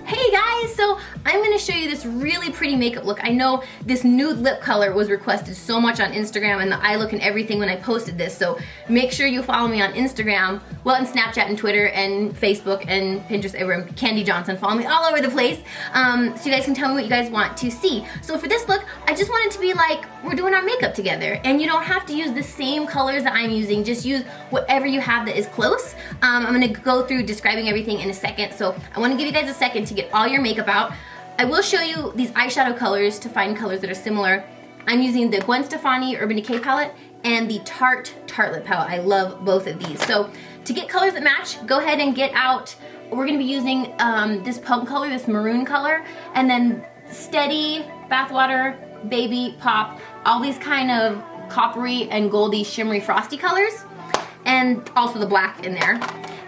Hey guys, so I'm going to show you this really pretty makeup look. I know this nude lip color was requested so much on Instagram and the eye look and everything when I posted this, so make sure you follow me on Instagram, well, and Snapchat and Twitter and Facebook and Pinterest, everywhere. Kandee Johnson, follow me all over the place, so you guys can tell me what you guys want to see. So for this look, I just want it to be like we're doing our makeup together, and you don't have to use the same colors that I'm using, just use whatever you have that is close. I'm going to go through describing everything in a second, so I want to give you guys a second to get all your makeup out. I will show you these eyeshadow colors to find colors that are similar. I'm using the Gwen Stefani Urban Decay palette and the Tarte Tartelette palette. I love both of these. So to get colors that match, go ahead and get out. We're going to be using this pump color, this maroon color, and then Steady, Bathwater, Baby, Pop, all these kind of coppery and goldy shimmery frosty colors, and also the black in there.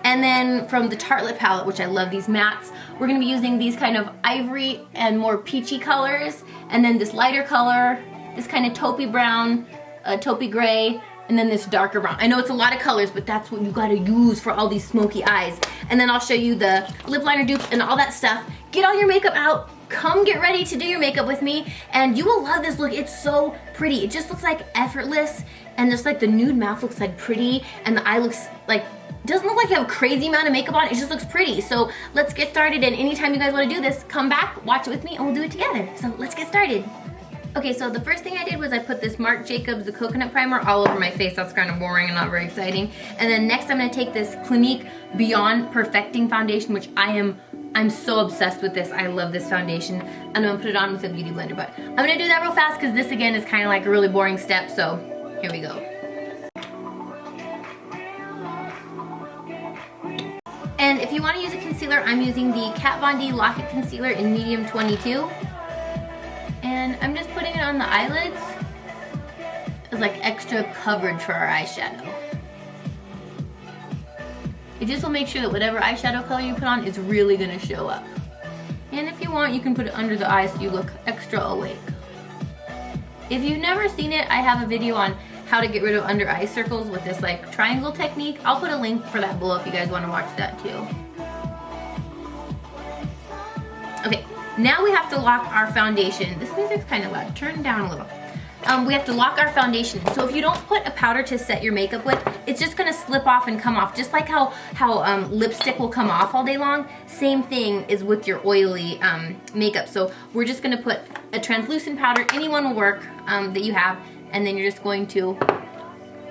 And then from the Tartelette palette, which I love these mattes, we're going to be using these kind of ivory and more peachy colors, and then this lighter color, this kind of taupey brown, taupey gray, and then this darker brown. I know it's a lot of colors, but that's what you got to use for all these smoky eyes. And then I'll show you the lip liner dupes and all that stuff. Get all your makeup out. Come get ready to do your makeup with me, and you will love this look. It's so pretty. It just looks like effortless, and just like the nude mouth looks like pretty, and the eye looks like, doesn't look like you have a crazy amount of makeup on. It just looks pretty. So let's get started, and anytime you guys want to do this, come back, watch it with me, and we'll do it together. So let's get started. Okay, so the first thing I did was I put this Marc Jacobs, the coconut primer, all over my face. That's kind of boring and not very exciting. And then next I'm going to take this Clinique Beyond Perfecting Foundation, which I'm so obsessed with this. I love this foundation. And I'm going to put it on with a beauty blender. But I'm going to do that real fast because this, again, is kind of like a really boring step. So here we go. And if you want to use a concealer, I'm using the Kat Von D Lock-It Concealer in medium 22. And I'm just putting it on the eyelids as like extra coverage for our eyeshadow. It just will make sure that whatever eyeshadow color you put on is really going to show up. And if you want, you can put it under the eyes so you look extra awake. If you've never seen it, I have a video on how to get rid of under eye circles with this like triangle technique. I'll put a link for that below if you guys want to watch that too. Okay, now we have to lock our foundation. This music's kind of loud. Turn it down a little. We have to lock our foundation. So if you don't put a powder to set your makeup with, it's just gonna slip off and come off. Just like how lipstick will come off all day long, same thing is with your oily makeup. So we're just gonna put a translucent powder, anyone will work, that you have, and then you're just going to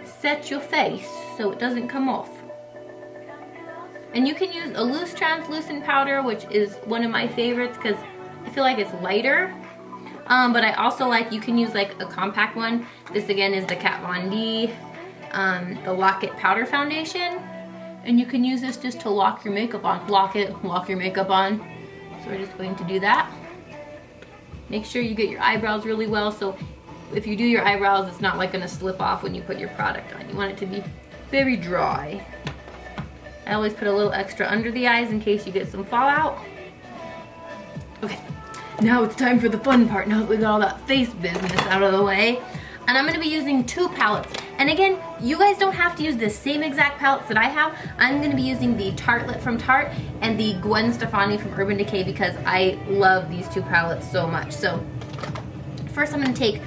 set your face so it doesn't come off. And you can use a loose translucent powder, which is one of my favorites because I feel like it's lighter. But I also like, you can use like a compact one. This again is the Kat Von D, the Lock-It Powder Foundation. And you can use this just to lock your makeup on. Lock your makeup on. So we're just going to do that. Make sure you get your eyebrows really well, so if you do your eyebrows, it's not like gonna slip off when you put your product on. You want it to be very dry. I always put a little extra under the eyes in case you get some fallout. Okay. Now it's time for the fun part, now that we got all that face business out of the way. And I'm going to be using two palettes. And again, you guys don't have to use the same exact palettes that I have. I'm going to be using the Tartelette from Tarte and the Gwen Stefani from Urban Decay because I love these two palettes so much. So first I'm going to take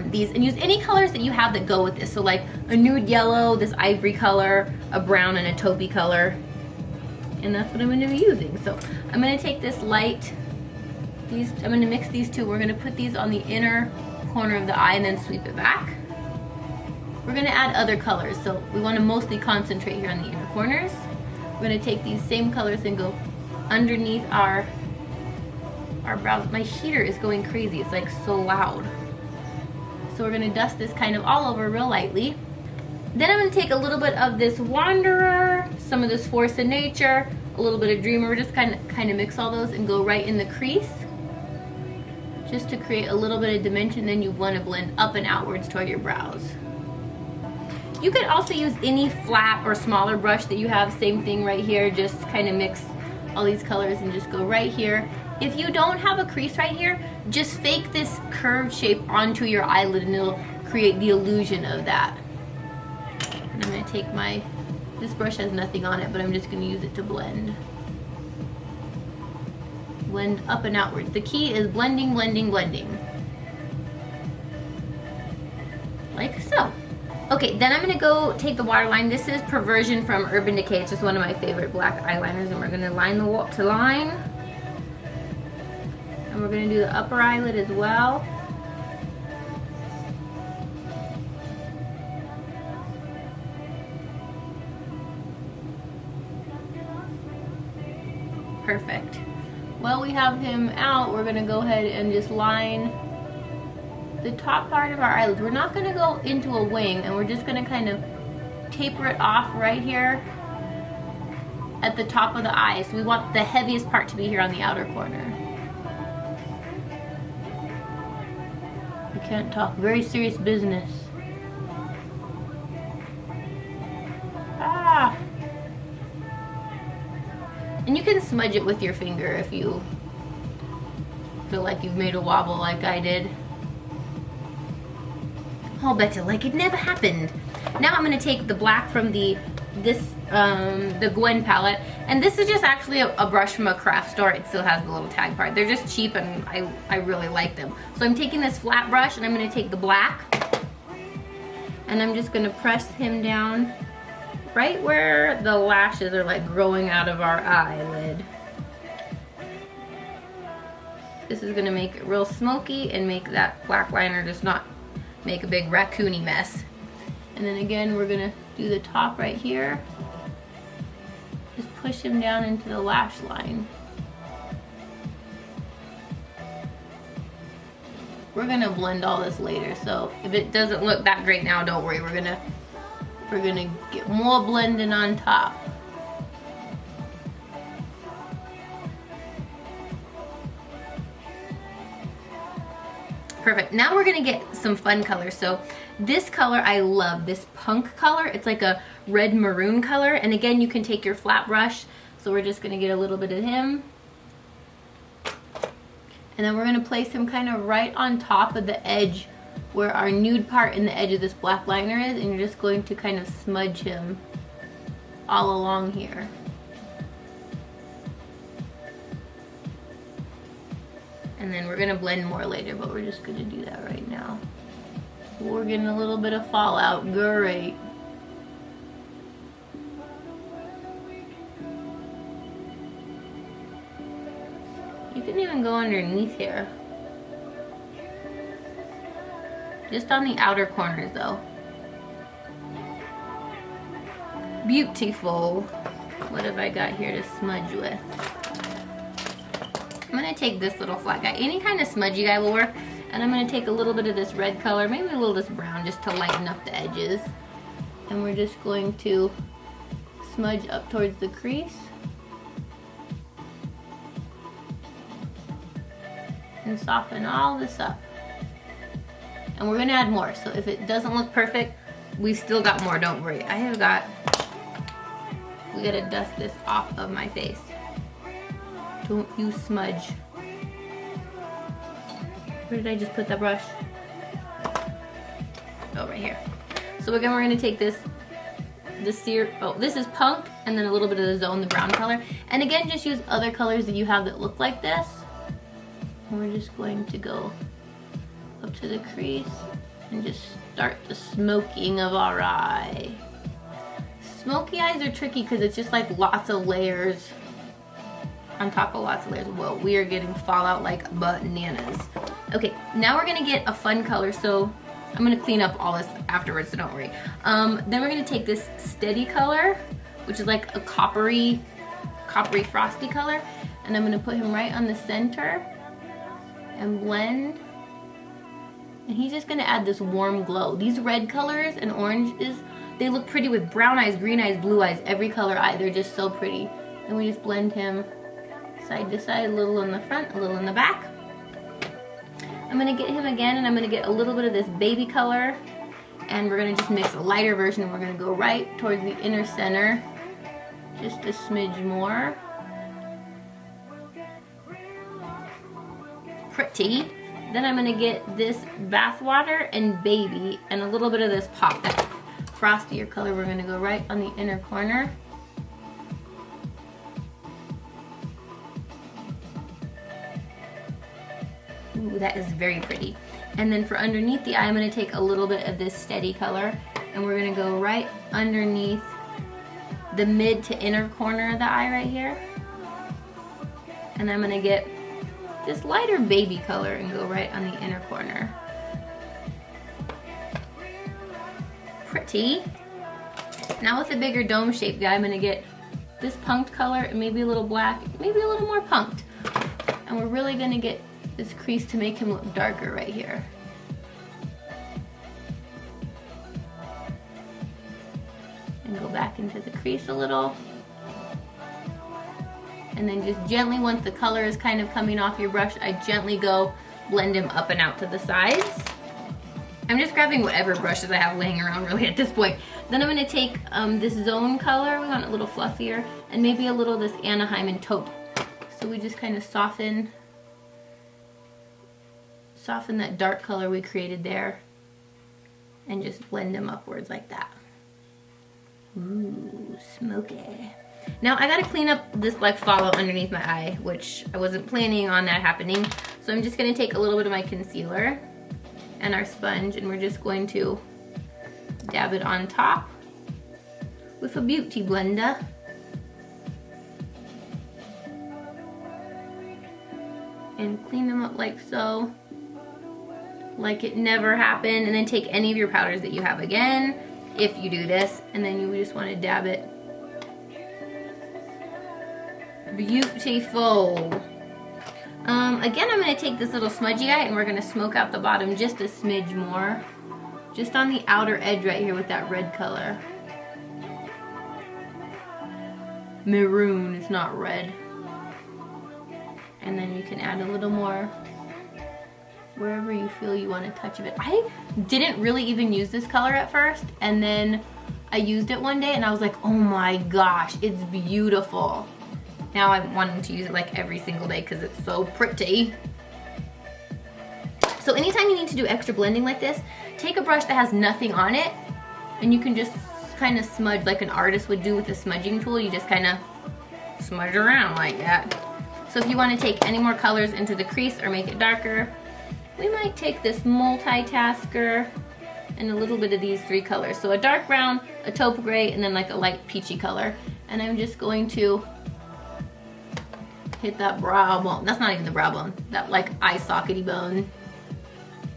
these and use any colors that you have that go with this. So like a nude yellow, this ivory color, a brown, and a taupey color. And that's what I'm going to be using. So I'm going to take this light. I'm going to mix these two. We're going to put these on the inner corner of the eye and then sweep it back. We're going to add other colors, so we want to mostly concentrate here on the inner corners. We're going to take these same colors and go underneath our brows. My heater is going crazy. It's like so loud. So we're going to dust this kind of all over real lightly. Then I'm going to take a little bit of this Wanderer, some of this Force of Nature, a little bit of Dreamer. We're just kind of mix all those and go right in the crease, just to create a little bit of dimension. Then you want to blend up and outwards toward your brows. You could also use any flat or smaller brush that you have. Same thing right here. Just kind of mix all these colors and just go right here. If you don't have a crease right here, just fake this curved shape onto your eyelid and it'll create the illusion of that. And I'm going to take my This brush has nothing on it, but I'm just gonna use it to blend. Blend up and outwards. The key is blending, blending, blending. Like so. Okay, then I'm gonna go take the waterline. This is Perversion from Urban Decay. It's just one of my favorite black eyeliners, and we're gonna line the wall to line. And we're gonna do the upper eyelid as well. Perfect. While we have him out, we're gonna go ahead and just line the top part of our eyelids. We're not gonna go into a wing, and we're just gonna kind of taper it off right here at the top of the eye. So we want the heaviest part to be here on the outer corner. I can't talk. Very serious business. Ah! And you can smudge it with your finger if you feel like you've made a wobble like I did. I'll bet you like it never happened. Now I'm gonna take the black from the Gwen palette, and this is just actually a brush from a craft store. It still has the little tag part. They're just cheap, and I really like them. So I'm taking this flat brush, and I'm gonna take the black, and I'm just gonna press him down right where the lashes are like growing out of our eyelid. This is gonna make it real smoky and make that black liner just not make a big raccoony mess. And then again, we're gonna do the top right here. Just push him down into the lash line. We're gonna blend all this later, so if it doesn't look that great now, don't worry. We're gonna get more blending on top. Perfect. Now we're gonna get some fun colors. So this color I love, this punk color. It's like a red maroon color. And again, you can take your flat brush. So we're just gonna get a little bit of him. And then we're gonna place him kind of right on top of the edge where our nude part in the edge of this black liner is, and you're just going to kind of smudge him all along here. And then we're gonna blend more later, but we're just gonna do that right now. We're getting a little bit of fallout, great. You can even go underneath here. Just on the outer corners though. Beautiful. What have I got here to smudge with? I'm gonna take this little flat guy. Any kind of smudgy guy will work. And I'm gonna take a little bit of this red color, maybe a little of this brown, just to lighten up the edges. And we're just going to smudge up towards the crease. And soften all this up. And we're gonna add more, so if it doesn't look perfect, we've still got more, don't worry. We gotta dust this off of my face. Don't you smudge. Where did I just put that brush? Oh, right here. So again, we're gonna take this is punk, and then a little bit of the zone, the brown color. And again, just use other colors that you have that look like this. And we're just going to go up to the crease and just start the smoking of our eye. Smoky eyes are tricky because it's just like lots of layers on top of lots of layers. Whoa, we are getting fallout like bananas. Okay, now we're gonna get a fun color. So I'm gonna clean up all this afterwards, so don't worry. Then we're gonna take this steady color, which is like a coppery frosty color, and I'm gonna put him right on the center and blend. And he's just gonna add this warm glow. These red colors and oranges, they look pretty with brown eyes, green eyes, blue eyes, every color eye. They're just so pretty. And we just blend him side to side, a little in the front, a little in the back. I'm gonna get him again, and I'm gonna get a little bit of this baby color, and we're gonna just mix a lighter version, and we're gonna go right towards the inner center, just a smidge more. Pretty. Then I'm gonna get this bath water and baby and a little bit of this pop that frostier color, we're gonna go right on the inner corner. Ooh, that is very pretty. And then for underneath the eye, I'm gonna take a little bit of this steady color and we're gonna go right underneath the mid to inner corner of the eye right here. And I'm gonna get this lighter baby color and go right on the inner corner. Pretty. Now with the bigger dome shaped guy, I'm gonna get this punked color and maybe a little black, maybe a little more punked. And we're really gonna get this crease to make him look darker right here. And go back into the crease a little. And then just gently, once the color is kind of coming off your brush, I gently go blend him up and out to the sides. I'm just grabbing whatever brushes I have laying around really at this point. Then I'm gonna take this zone color, we want it a little fluffier, and maybe a little of this Anaheim and taupe. So we just kind of soften that dark color we created there and just blend them upwards like that. Ooh, smoky. Now I gotta clean up this like follow underneath my eye, which I wasn't planning on that happening. So I'm just gonna take a little bit of my concealer and our sponge and we're just going to dab it on top with a beauty blender. And clean them up like so. Like it never happened. And then take any of your powders that you have again, if you do this, and then you just want to dab it. Beautiful. Again, I'm going to take this little smudgy eye and we're going to smoke out the bottom just a smidge more. Just on the outer edge right here with that red color. Maroon, it's not red. And then you can add a little more wherever you feel you want a touch of it. I didn't really even use this color at first, and then I used it one day and I was like, oh my gosh, it's beautiful. Now I'm wanting to use it like every single day because it's so pretty. So anytime you need to do extra blending like this, take a brush that has nothing on it and you can just kind of smudge like an artist would do with a smudging tool. You just kind of smudge around like that. So if you want to take any more colors into the crease or make it darker, we might take this multitasker and a little bit of these three colors. So a dark brown, a taupe gray, and then like a light peachy color. And I'm just going to hit that brow bone. That's not even the brow bone. That like eye sockety bone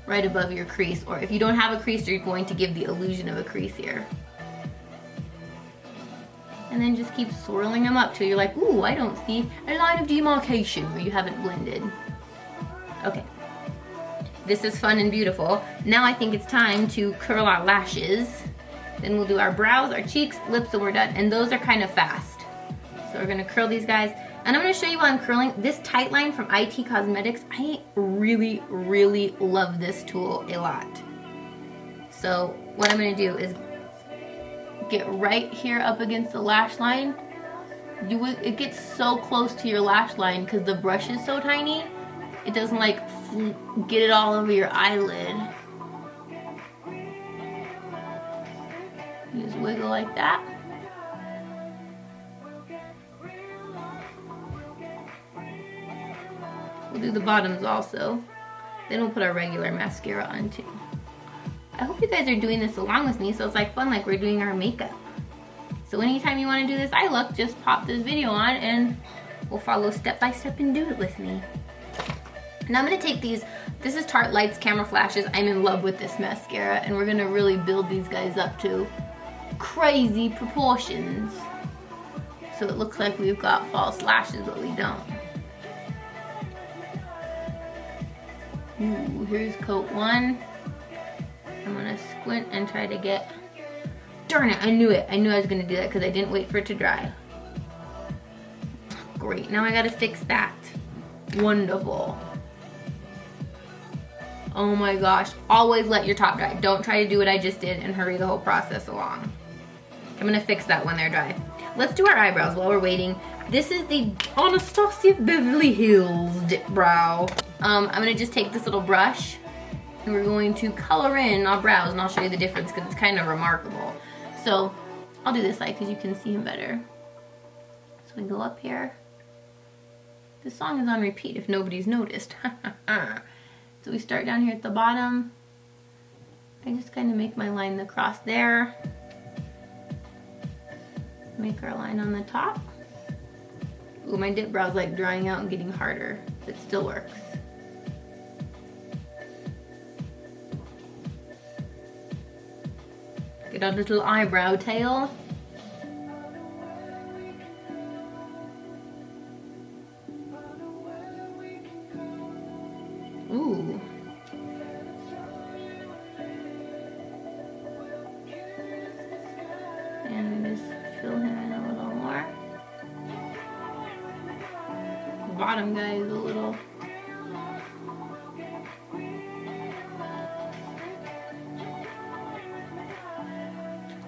right above your crease. Or if you don't have a crease, you're going to give the illusion of a crease here. And then just keep swirling them up till you're like, ooh, I don't see a line of demarcation where you haven't blended. Okay. This is fun and beautiful. Now I think it's time to curl our lashes. Then we'll do our brows, our cheeks, lips, and we're done. And those are kind of fast. So we're gonna curl these guys. And I'm gonna show you while I'm curling. This Tightline from IT Cosmetics, I really, really love this tool a lot. So what I'm gonna do is get right here up against the lash line. It gets so close to your lash line because the brush is so tiny. It doesn't like get it all over your eyelid. You just wiggle like that. We'll do the bottoms also. Then we'll put our regular mascara on too. I hope you guys are doing this along with me so it's like fun like we're doing our makeup. So anytime you want to do this eye look, just pop this video on and we'll follow step by step and do it with me. Now I'm going to take these, this is Tarte Lights Camera Flashes. I'm in love with this mascara and we're going to really build these guys up to crazy proportions. So it looks like we've got false lashes, but we don't. Ooh, here's coat one. I'm going to squint and try to get, darn it, I knew it. I knew I was going to do that because I didn't wait for it to dry. Great, now I got to fix that. Wonderful. Oh my gosh, always let your top dry. Don't try to do what I just did and hurry the whole process along. I'm gonna fix that when they're dry. Let's do our eyebrows while we're waiting. This is the Anastasia Beverly Hills Dipbrow. I'm gonna just take this little brush and we're going to color in our brows and I'll show you the difference because it's kind of remarkable. Also, I'll do this side because you can see him better. So we go up here. This song is on repeat if nobody's noticed. So we start down here at the bottom. I just kind of make my line across there. Make our line on the top. Ooh, my dip brow's like drying out and getting harder. It still works. Get our little eyebrow tail. Ooh. And just fill him in a little more. The bottom guy is a little.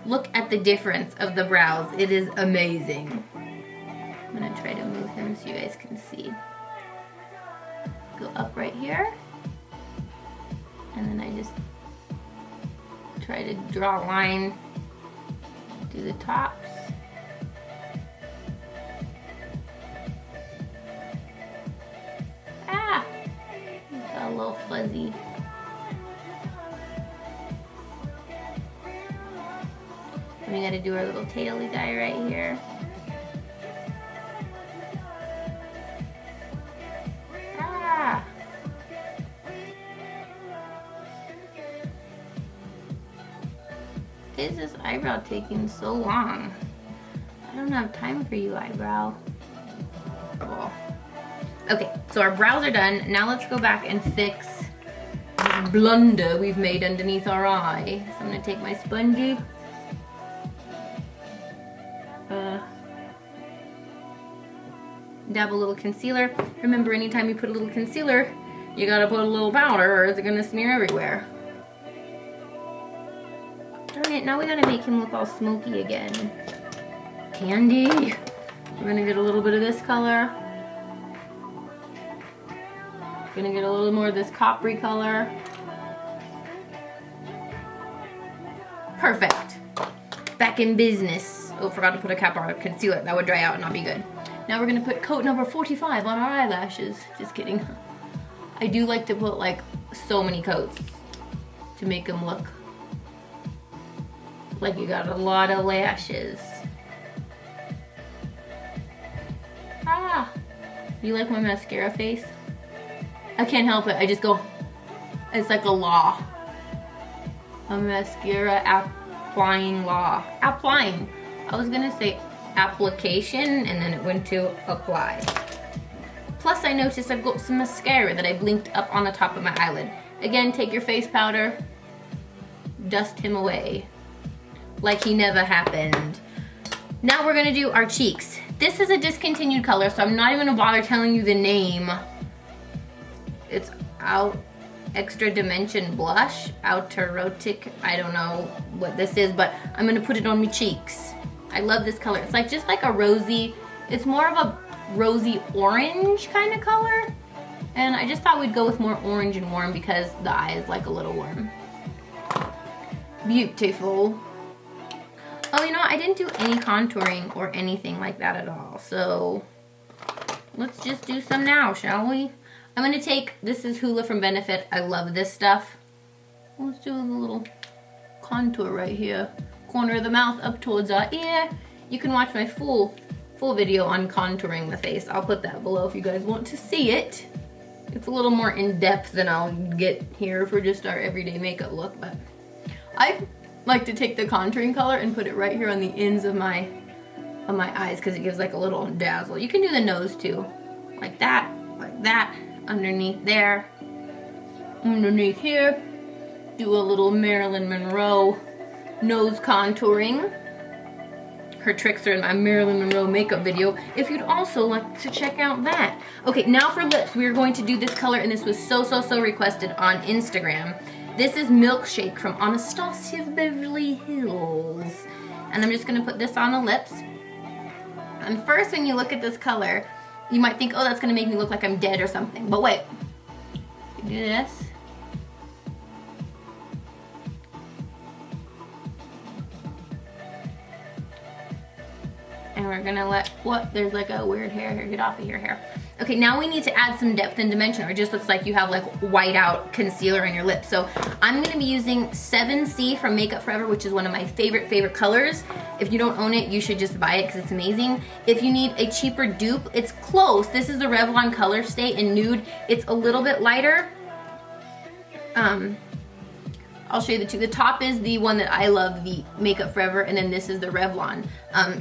Look at the difference of the brows. It is amazing. I'm gonna try to move him so you guys can see. Go up right here. And then I just try to draw a line. Do the tops. Ah! It's got a little fuzzy. And we gotta do our little taily guy right here. Ah! Is this eyebrow taking so long? I don't have time for you, eyebrow. Okay, so our brows are done. Now let's go back and fix this blunder we've made underneath our eye. So I'm gonna take my spongy. Dab a little concealer. Remember, anytime you put a little concealer, you gotta put a little powder or it's gonna smear everywhere. Darn it, now we gotta make him look all smoky again. Kandee. We're gonna get a little bit of this color. Gonna get a little more of this coppery color. Perfect. Back in business. Oh, forgot to put a cap on concealer. That would dry out and not be good. Now we're gonna put coat number 45 on our eyelashes. Just kidding. I do like to put like so many coats to make them look like you got a lot of lashes. Ah, you like my mascara face? I can't help it, I just go, it's like a law. A mascara applying law. Applying. I was gonna say application and then it went to apply. Plus I noticed I've got some mascara that I blinked up on the top of my eyelid. Again, take your face powder, dust him away like he never happened. Now we're gonna do our cheeks. This is a discontinued color, so I'm not even gonna bother telling you the name. It's Out Extra Dimension Blush, Autoerotic. I don't know what this is, but I'm gonna put it on my cheeks. I love this color. It's like just like a rosy, it's more of a rosy orange kind of color. And I just thought we'd go with more orange and warm because the eye is like a little warm. Beautiful. Oh, you know, I didn't do any contouring or anything like that at all. So let's just do some now, shall we? I'm gonna take, this is Hoola from Benefit. I love this stuff. Let's do a little contour right here. Corner of the mouth up towards our ear. You can watch my full video on contouring the face. I'll put that below if you guys want to see it. It's a little more in depth than I'll get here for just our everyday makeup look, but I like to take the contouring color and put it right here on the ends of my eyes because it gives like a little dazzle. You can do the nose too, like that, underneath there, underneath here. Do a little Marilyn Monroe nose contouring. Her tricks are in my Marilyn Monroe makeup video if you'd also like to check out that. Okay, now for lips, we are going to do this color, and this was so requested on Instagram. This is Milkshake from Anastasia of Beverly Hills. And I'm just gonna put this on the lips. And first, when you look at this color, you might think, oh, that's gonna make me look like I'm dead or something. But wait, you do this. And we're gonna let, what? There's like a weird hair here. Get off of your hair. Okay, now we need to add some depth and dimension, or it just looks like you have like white out concealer on your lips. So I'm gonna be using 7C from Makeup Forever, which is one of my favorite colors. If you don't own it, you should just buy it because it's amazing. If you need a cheaper dupe, it's close. This is the Revlon Color Stay in Nude. It's a little bit lighter. I'll show you the two. The top is the one that I love, the Makeup Forever, and then this is the Revlon.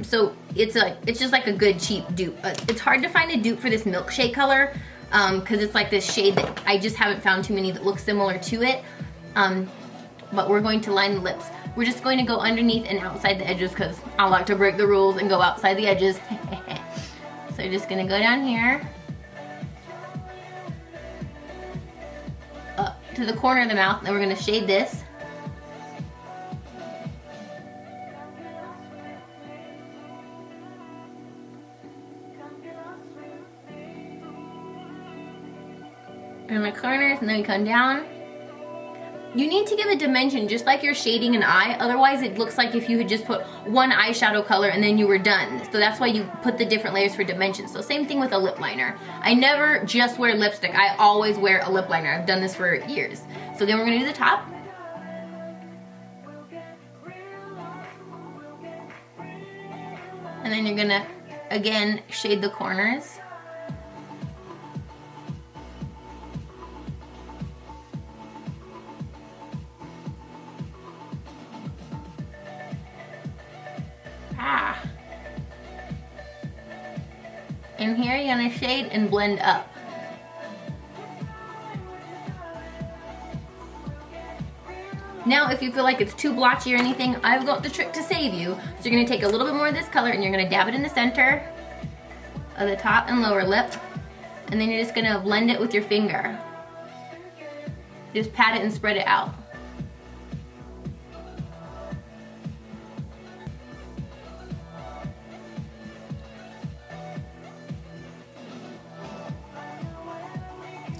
So it's just like a good cheap dupe. It's hard to find a dupe for this Milkshake color because it's like this shade that I just haven't found too many that look similar to it. But we're going to line the lips. We're just going to go underneath and outside the edges because I like to break the rules and go outside the edges. So you're just gonna go down here. Up to the corner of the mouth, then we're gonna shade this. And the corners, and then we come down. You need to give a dimension just like you're shading an eye, otherwise it looks like if you had just put one eyeshadow color and then you were done. So that's why you put the different layers for dimension. So same thing with a lip liner. I never just wear lipstick, I always wear a lip liner. I've done this for years. So then we're gonna do the top. And then you're gonna, again, shade the corners. And here you're gonna shade and blend up. Now if you feel like it's too blotchy or anything, I've got the trick to save you. So you're gonna take a little bit more of this color and you're gonna dab it in the center of the top and lower lip. And then you're just gonna blend it with your finger. Just pat it and spread it out.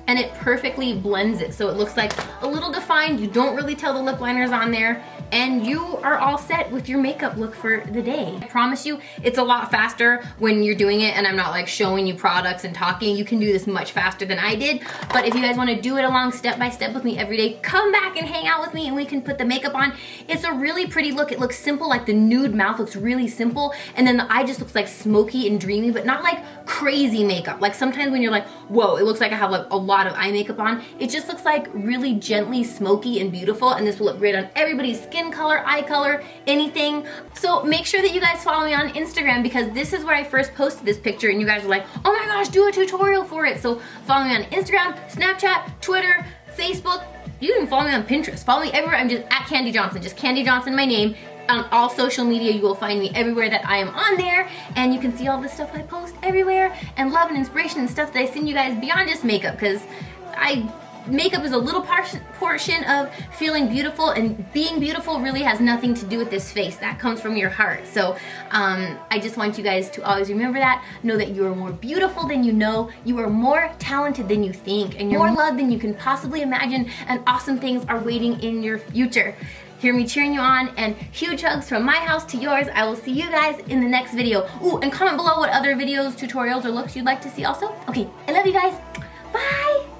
And it perfectly blends it so it looks like a little defined. You don't really tell the lip liners on there, and you are all set with your makeup look for the day. I promise you it's a lot faster when you're doing it and I'm not like showing you products and talking. You can do this much faster than I did, but if you guys want to do it along step by step with me every day, come back and hang out with me and we can put the makeup on. It's a really pretty look. It looks simple, like the nude mouth looks really simple, and then the eye just looks like smoky and dreamy, but not like crazy makeup. Like sometimes when you're like, whoa, it looks like I have like a lot of eye makeup on. It just looks like really gently smoky and beautiful, and this will look great on everybody's skin color, eye color, anything. So make sure that you guys follow me on Instagram because this is where I first posted this picture and you guys were like, oh my gosh, do a tutorial for it. So follow me on Instagram, Snapchat, Twitter, Facebook. You can follow me on Pinterest. Follow me everywhere. I'm just at Kandee Johnson, just Kandee Johnson, my name. On all social media, you will find me everywhere that I am on there, and you can see all the stuff I post everywhere, and love and inspiration and stuff that I send you guys beyond just makeup, because makeup is a little portion of feeling beautiful, and being beautiful really has nothing to do with this face. That comes from your heart. So I just want you guys to always remember that. Know that you are more beautiful than you know, you are more talented than you think, and you're more loved than you can possibly imagine, and awesome things are waiting in your future. Hear me cheering you on, and huge hugs from my house to yours. I will see you guys in the next video. Ooh, and comment below what other videos, tutorials, or looks you'd like to see also. Okay, I love you guys. Bye!